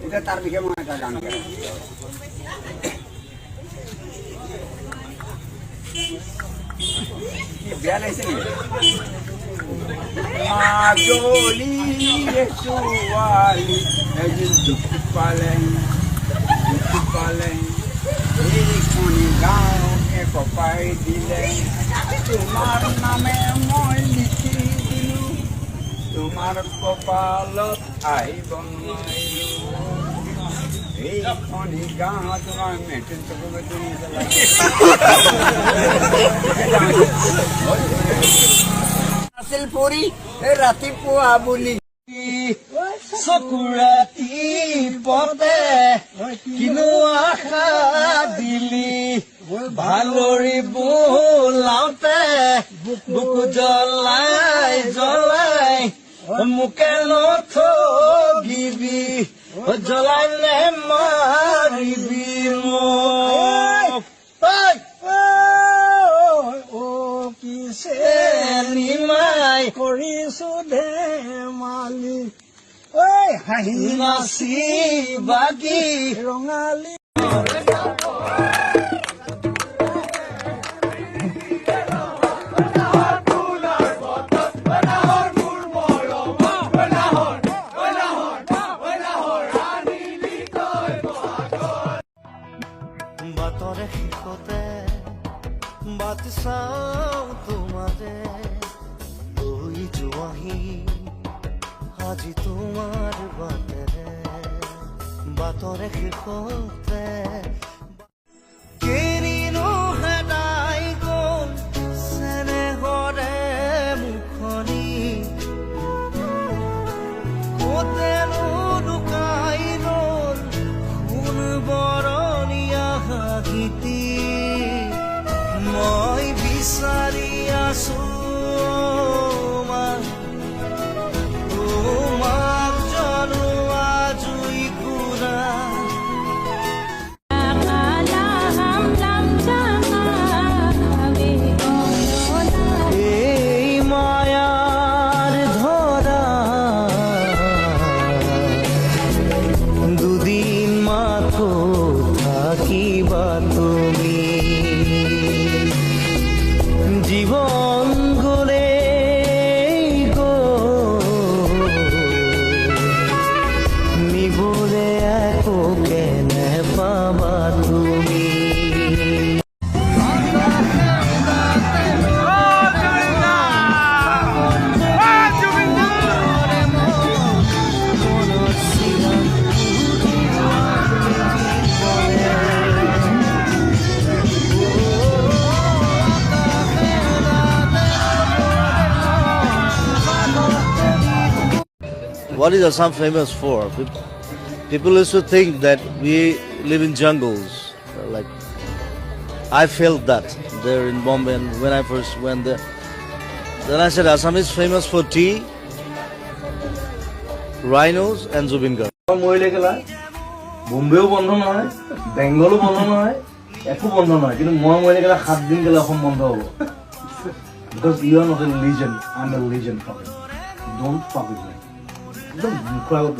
এটা তাৰ বিষয়ে মনে একটা গান গায় কি বেয়া লাগছে মাজলি ছোৱালী এদিন দুখ পালেং এইখনি গাঁৱকে কপাই দিলে তোমাৰ নামে মই লিখি দিলোঁ তোমাৰ কপালত আহিব নোৱাৰিলোঁ এইখনি গাঁৱত তোমাৰ মেট্ৰিক চকুবেটি আছিল পৰি ৰাতিপুৱা বুলি চকুৰাতি পদে কিনো আশা দিলি ভালৰি বোলাওতে বুকু জ্বলাই জ্বলাই মোকে নথগিবি জ্বলাইলে মাৰিবি মোক পিছে নিমাই কৰিছো ধেমালি ঐ হাঁহি নাচি বাগি ৰঙালী বাতৰে শেষতে বাট চাওঁ তোমাৰে লৈ যোৱাহি আজি তোমাৰ বাটেৰে বাতৰে শেষতে কেনিনো হেদাই গ'ল চেনেহৰে মুখনি কতেনো লুকাই ৰ'ল সোণ বৰণীয়া হাঁহিতি মই বিচাৰি আছো তোমাক জনোৱা জুই কুৰা এই মায়াৰ ধৰা দুদিন মাথো থাকিবা তুমি জীবন গলে নিবলে একো কেনে পাবা তুমি What is Assam famous for? People used to think that we live in jungles. Like, I felt that there in Bombay, and when I first went there. Then I said, Assam is famous for tea, rhinos, and Zubin Garg. মৰিলে গেলা বোম্বেও বন্ধ নহয় বেংগলো বন্ধ নহয় একো বন্ধ নহয় কিন্তু মই মৰিলে গেলা 7 দিন গেলা অসম বন্ধ হ'ব because you are not a legend I'm a legend for it don't fuck with me একদম মুখৰ আগত